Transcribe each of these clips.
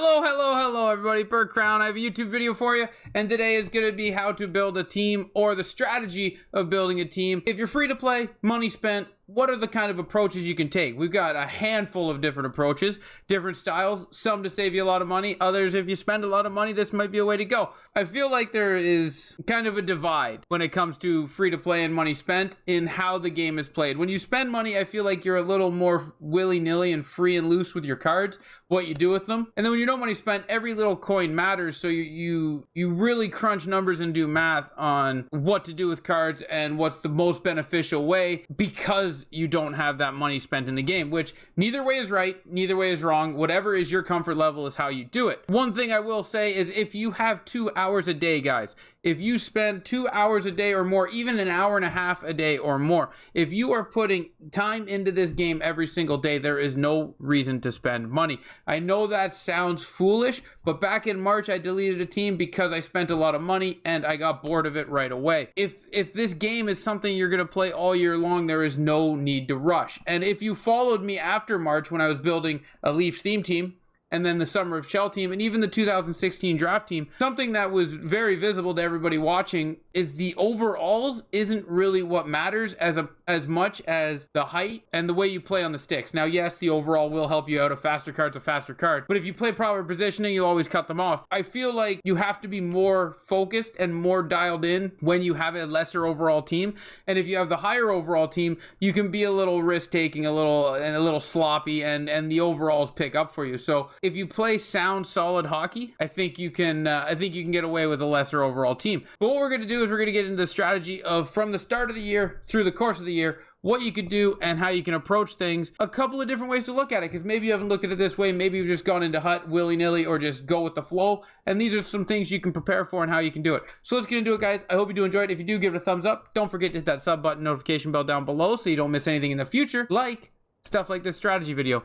Hello, everybody. Bert Crown. I have a YouTube video for you, and today is going to be how to build a team or the strategy of building a team. If you're free to play, money spent, what are the kind of approaches you can take? We've got a handful of different approaches, different styles, some to save you a lot of money, others if you spend a lot of money, this might be a way to go. I feel like there is kind of a divide when it comes to free to play and money spent in how the game is played. When you spend money, I feel like you're a little more willy-nilly and free and loose with your cards, what you do with them. And then when you know money spent, every little coin matters, so you really crunch numbers and do math on what to do with cards and what's the most beneficial way, because you don't have that money spent in the game, which neither way is right, neither way is wrong. Whatever is your comfort level is how you do it. One thing I will say is if you have 2 hours a day, guys, if you spend 2 hours a day or more, even an hour and a half a day or more, if you are putting time into this game every single day, there is no reason to spend money. I know that sounds foolish, but back in March, I deleted a team because I spent a lot of money and I got bored of it right away. If this game is something you're going to play all year long, there is no need to rush. And if you followed me after March when I was building a Leafs theme team, and then the Summer of Shell team, and even the 2016 draft team, something that was very visible to everybody watching is the overalls isn't really what matters as much as the height and the way you play on the sticks. Now, yes, the overall will help you out. A faster card's a faster card, but if you play proper positioning, you'll always cut them off. I feel like you have to be more focused and more dialed in when you have a lesser overall team, and if you have the higher overall team, you can be a little risk-taking, a little sloppy, and the overalls pick up for you. So if you play sound, solid hockey, I think you can get away with a lesser overall team. But what we're going to do is we're going to get into the strategy of from the start of the year through the course of the year, what you could do and how you can approach things. A couple of different ways to look at it, because maybe you haven't looked at it this way. Maybe you've just gone into hut willy-nilly or just go with the flow. And these are some things you can prepare for and how you can do it. So let's get into it, guys. I hope you do enjoy it. If you do, give it a thumbs up. Don't forget to hit that sub button, notification bell down below so you don't miss anything in the future, like stuff like this strategy video.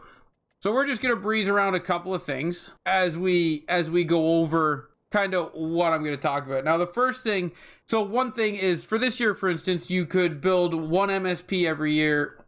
So we're just going to breeze around a couple of things as we go over kind of what I'm going to talk about. Now, the first thing, so one thing is for this year, for instance, you could build one MSP every year,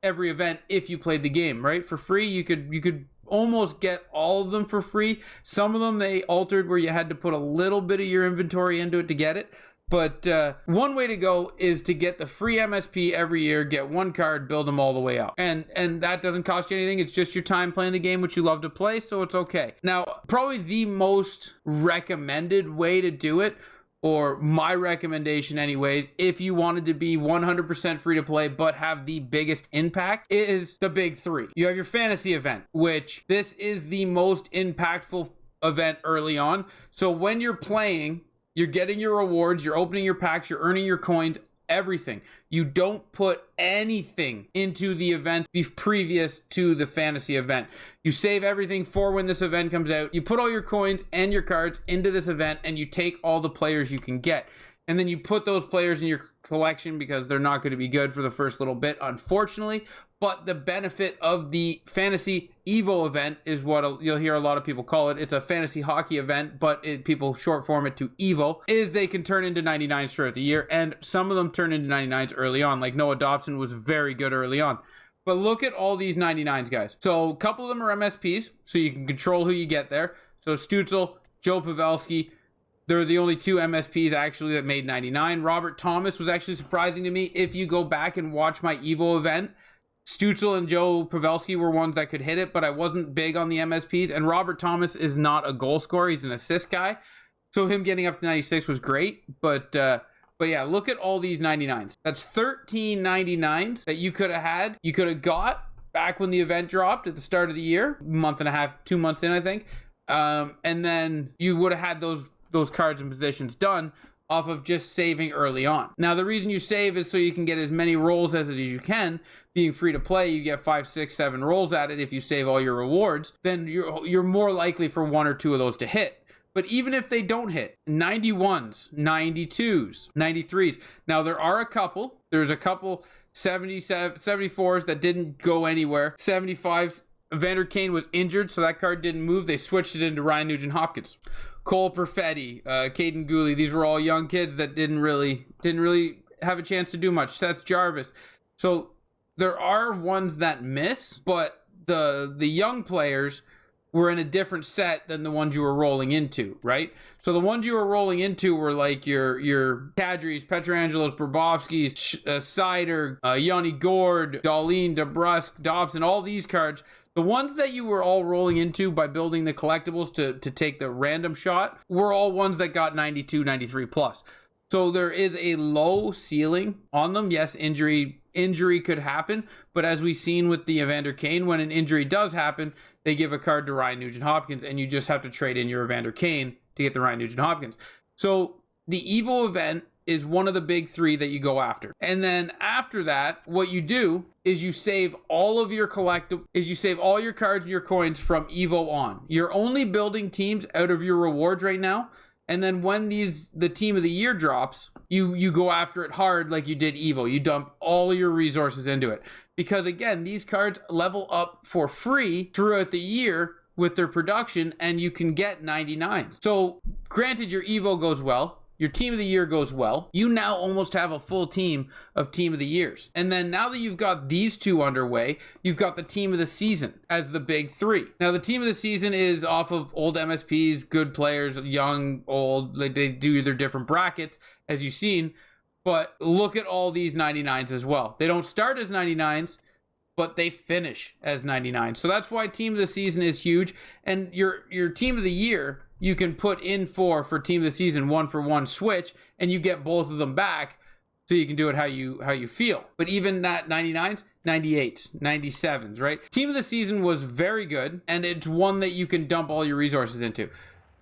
every event if you played the game, right? For free, you could almost get all of them for free. Some of them they altered where you had to put a little bit of your inventory into it to get it. But one way to go is to get the free MSP every year, get one card, build them all the way up. And that doesn't cost you anything. It's just your time playing the game, which you love to play, so it's okay. Now, probably the most recommended way to do it, or my recommendation anyways, if you wanted to be 100% free to play but have the biggest impact, is the big three. You have your fantasy event, which this is the most impactful event early on. So when you're playing, you're getting your rewards, you're opening your packs, you're earning your coins, everything. You don't put anything into the event previous to the fantasy event. You save everything for when this event comes out. You put all your coins and your cards into this event, and you take all the players you can get. And then you put those players in your collection because they're not going to be good for the first little bit, unfortunately. But the benefit of the Fantasy Evo event is what you'll hear a lot of people call it. It's a fantasy hockey event, but people short form it to Evo, is they can turn into 99s throughout the year. And some of them turn into 99s early on. Like Noah Dobson was very good early on. But look at all these 99s, guys. So a couple of them are MSPs, so you can control who you get there. So Stützle, Joe Pavelski, they're the only two MSPs actually that made 99. Robert Thomas was actually surprising to me. If you go back and watch my Evo event, Stützle and Joe Pavelski were ones that could hit it, but I wasn't big on the MSPs. And Robert Thomas is not a goal scorer. He's an assist guy. So him getting up to 96 was great. But yeah, look at all these 99s. That's 13 99s that you could have had. You could have got back when the event dropped at the start of the year, month and a half, 2 months in, I think. And then you would have had those cards and positions done off of just saving early on. Now, the reason you save is so you can get as many rolls as you can. Being free to play, you get 5, 6, 7 rolls at it. If you save all your rewards, then you're more likely for 1 or 2 of those to hit. But even if they don't hit, 91s, 92s, 93s. Now, there's a couple 74s that didn't go anywhere. 75s, Evander Kane was injured, so that card didn't move. They switched it into Ryan Nugent-Hopkins. Cole Perfetti, Caden Gooley, these were all young kids that didn't really have a chance to do much. Seth Jarvis. So there are ones that miss, but the young players were in a different set than the ones you were rolling into, right? So the ones you were rolling into were like your Kadris, Petrangelos, Bobrovskis, Seider, Yanni Gord, Dahlin, DeBrusk, Dobson, all these cards. The ones that you were all rolling into by building the collectibles to take the random shot were all ones that got 92, 93 plus. So there is a low ceiling on them. Yes, injury could happen, but as we've seen with the Evander Kane, when an injury does happen, they give a card to Ryan Nugent-Hopkins, and you just have to trade in your Evander Kane to get the Ryan Nugent-Hopkins. So the Evo event is one of the big three that you go after. And then after that, what you do is you save all of your you save all your cards and your coins from Evo on. You're only building teams out of your rewards right now. And then when the team of the year drops, you go after it hard like you did Evo. You dump all of your resources into it. Because again, these cards level up for free throughout the year with their production, and you can get 99s. So granted, your Evo goes well. Your team of the year goes well. You now almost have a full team of team of the years. And then now that you've got these two underway, you've got the team of the season as the big three. Now the team of the season is off of old MSPs, good players, young, old. They do their different brackets, as you've seen. But look at all these 99s as well. They don't start as 99s, but they finish as 99s. So that's why team of the season is huge. And your team of the year, you can put in for team of the season 1-for-1 switch, and you get both of them back, so you can do it how you feel. But even that 99s, 98s, 97s, right? Team of the season was very good, and it's one that you can dump all your resources into.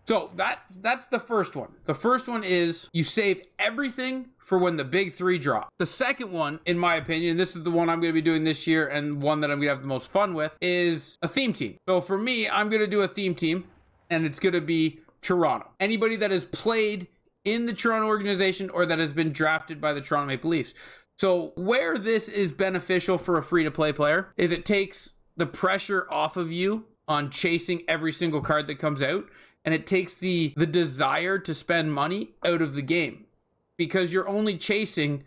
So that's the first one. The first one is you save everything for when the big three drop. The second one, in my opinion, this is the one I'm going to be doing this year and one that I'm going to have the most fun with, is a theme team. So for me, I'm going to do a theme team, and it's going to be Toronto. Anybody that has played in the Toronto organization or that has been drafted by the Toronto Maple Leafs. So where this is beneficial for a free-to-play player is it takes the pressure off of you on chasing every single card that comes out, and it takes the desire to spend money out of the game because you're only chasing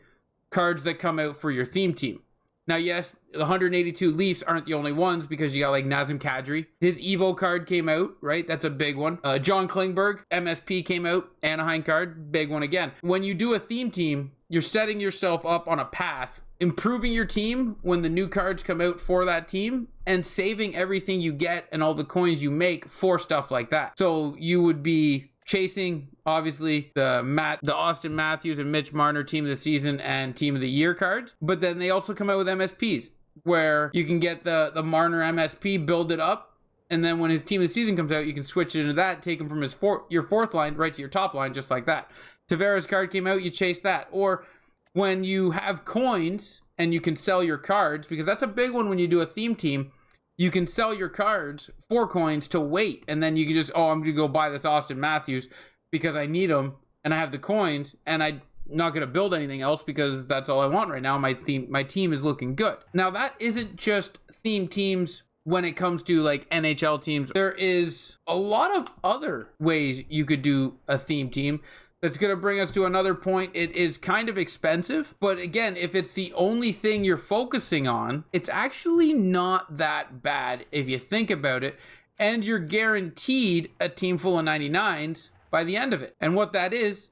cards that come out for your theme team. Now, yes, the 182 Leafs aren't the only ones because you got like Nazem Kadri. His Evo card came out, right? That's a big one. John Klingberg, MSP came out. Anaheim card, big one again. When you do a theme team, you're setting yourself up on a path, improving your team when the new cards come out for that team, and saving everything you get and all the coins you make for stuff like that. So you would be chasing, obviously, the Austin Matthews and Mitch Marner team of the season and team of the year cards. But then they also come out with MSPs where you can get the Marner MSP, build it up, and then when his team of the season comes out, you can switch it into that, take him from your fourth line right to your top line, just like that. Tavares card came out, you chase that. Or when you have coins and you can sell your cards, because that's a big one when you do a theme team, you can sell your cards for coins to wait, and then you can just, I'm going to go buy this Austin Matthews because I need him, and I have the coins, and I'm not going to build anything else because that's all I want right now. My team is looking good. Now, that isn't just theme teams when it comes to like NHL teams. There is a lot of other ways you could do a theme team. That's going to bring us to another point. It is kind of expensive, but again, if it's the only thing you're focusing on, it's actually not that bad if you think about it, and you're guaranteed a team full of 99s by the end of it. And what that is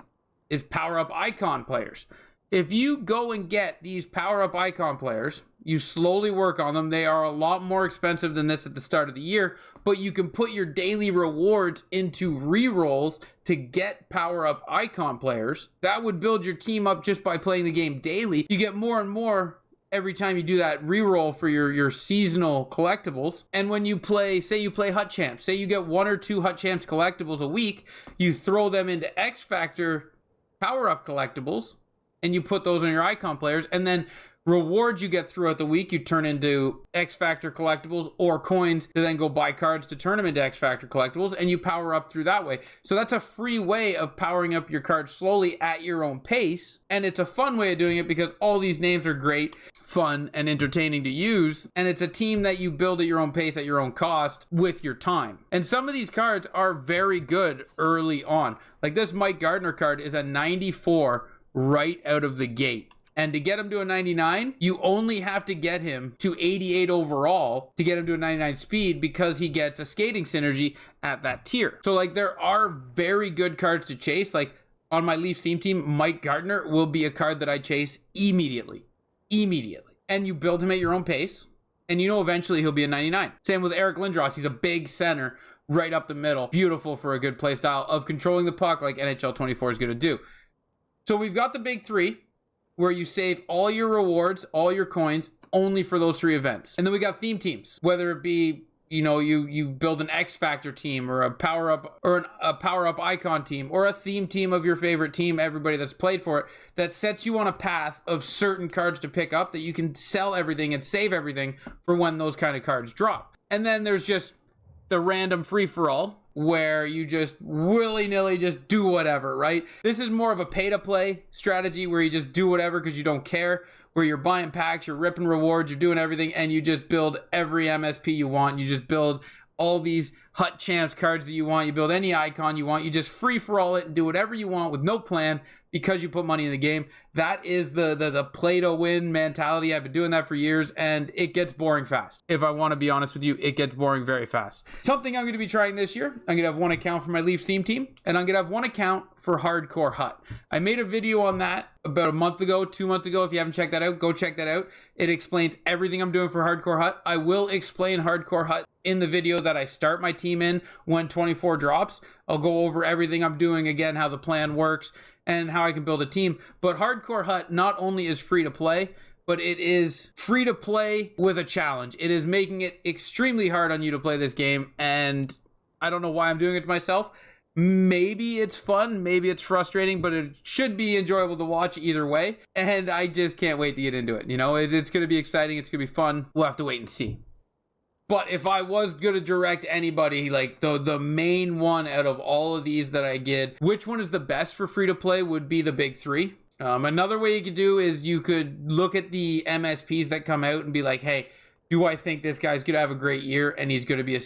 power-up icon players. If you go and get these power-up icon players, you slowly work on them. They are a lot more expensive than this at the start of the year, but you can put your daily rewards into rerolls to get power-up icon players. That would build your team up just by playing the game daily. You get more and more every time you do that reroll for your seasonal collectibles. And when you play, say you play Hut Champs, say you get 1 or 2 Hut Champs collectibles a week, you throw them into X Factor power-up collectibles, and you put those on your icon players, and then rewards you get throughout the week, you turn into X Factor collectibles or coins to then go buy cards to turn them into X Factor collectibles, and you power up through that way. So that's a free way of powering up your cards slowly at your own pace, and it's a fun way of doing it because all these names are great, fun, and entertaining to use, and it's a team that you build at your own pace, at your own cost, with your time. And some of these cards are very good early on. Like this Mike Gardner card is a 94 right out of the gate. And to get him to a 99, you only have to get him to 88 overall to get him to a 99 speed, because he gets a skating synergy at that tier. So like, there are very good cards to chase. Like on my Leafs theme team, Mike Gardner will be a card that I chase immediately. And you build him at your own pace, and you know eventually he'll be a 99. Same with Eric Lindros. He's a big center right up the middle. Beautiful for a good play style of controlling the puck like NHL 24 is going to do. So we've got the big three, where you save all your rewards, all your coins, only for those three events. And then we got theme teams, whether it be, you know, you build an X Factor team, or a power up, or a power up icon team, or a theme team of your favorite team, everybody that's played for it, that sets you on a path of certain cards to pick up that you can sell everything and save everything for when those kind of cards drop. And then there's just the random free-for-all, where you just willy-nilly just do whatever, right? This is more of a pay-to-play strategy, where you just do whatever because you don't care, where you're buying packs, you're ripping rewards, you're doing everything, and you just build every MSP you want. You just build all these Hut Champs cards that you want. You build any icon you want. You just free-for-all it and do whatever you want with no plan, because you put money in the game. That is the play-to-win mentality. I've been doing that for years, and it gets boring fast. If I want to be honest with you, it gets boring very fast. Something I'm going to be trying this year, I'm going to have one account for my Leafs theme team, and I'm going to have one account for Hardcore Hut. I made a video on that about a month ago, 2 months ago. If you haven't checked that out, go check that out. It explains everything I'm doing for Hardcore Hut. I will explain Hardcore Hut in the video that I start my team in when 24 drops. I'll go over everything I'm doing again, how the plan works, and how I can build a team. But Hardcore Hut not only is free to play, but it is free to play with a challenge. It is making it extremely hard on you to play this game, and I don't know why I'm doing it to myself. Maybe it's fun, maybe it's frustrating, but it should be enjoyable to watch either way, and I just can't wait to get into it. You know, it's going to be exciting, it's going to be fun. We'll have to wait and see. But if I was going to direct anybody, like the main one out of all of these that I get, which one is the best for free to play would be the big three. Another way you could do is you could look at the MSPs that come out and be like, hey, do I think this guy's going to have a great year and he's going to be a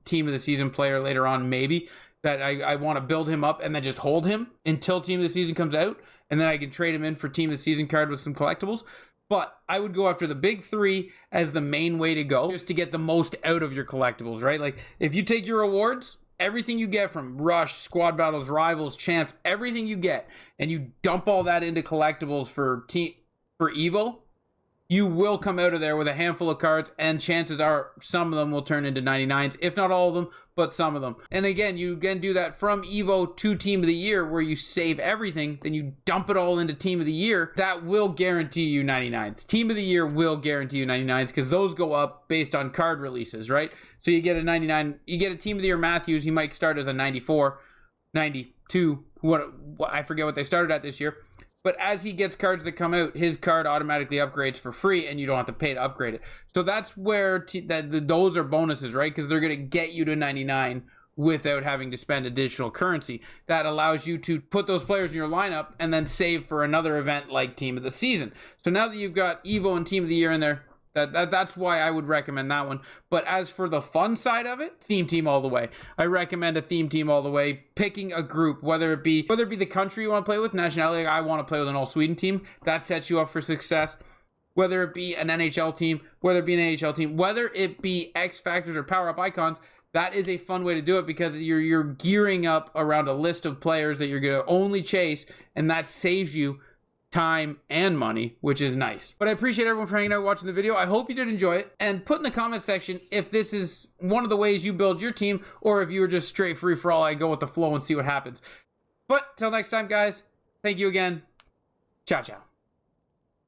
team of the season player later on? Maybe that I want to build him up and then just hold him until team of the season comes out, and then I can trade him in for team of the season card with some collectibles. But I would go after the big three as the main way to go, just to get the most out of your collectibles, right? Like, if you take your rewards, everything you get from Rush, Squad Battles, Rivals, Champs, everything you get, and you dump all that into collectibles for Evo, you will come out of there with a handful of cards, and chances are some of them will turn into 99s, if not all of them, but some of them. And again, you can do that from Evo to Team of the Year, where you save everything, then you dump it all into Team of the Year. That will guarantee you 99s. Team of the Year will guarantee you 99s, because those go up based on card releases, right? So you get a 99, you get a Team of the Year Matthews, he might start as a 94, 92, I forget what they started at this year. But as he gets cards that come out, his card automatically upgrades for free, and you don't have to pay to upgrade it. So that's where those are bonuses, right? Because they're going to get you to 99 without having to spend additional currency. That allows you to put those players in your lineup and then save for another event like Team of the Season. So now that you've got Evo and Team of the Year in there, that's why I would recommend that one. But as for the fun side of it, theme team all the way. I recommend a theme team all the way. Picking a group, whether it be the country you want to play with, nationality. Like I want to play with an all Sweden team. That sets you up for success. Whether it be an NHL team, whether it be an AHL team, whether it be X Factors or Power Up Icons, that is a fun way to do it, because you're gearing up around a list of players that you're going to only chase, and that saves you time and money, which is nice. But I appreciate everyone for hanging out watching the video. I hope you did enjoy it, and put in the comment section if this is one of the ways you build your team, or if you were just straight free for all, I go with the flow and see what happens. But till next time, guys, thank you again. Ciao, ciao.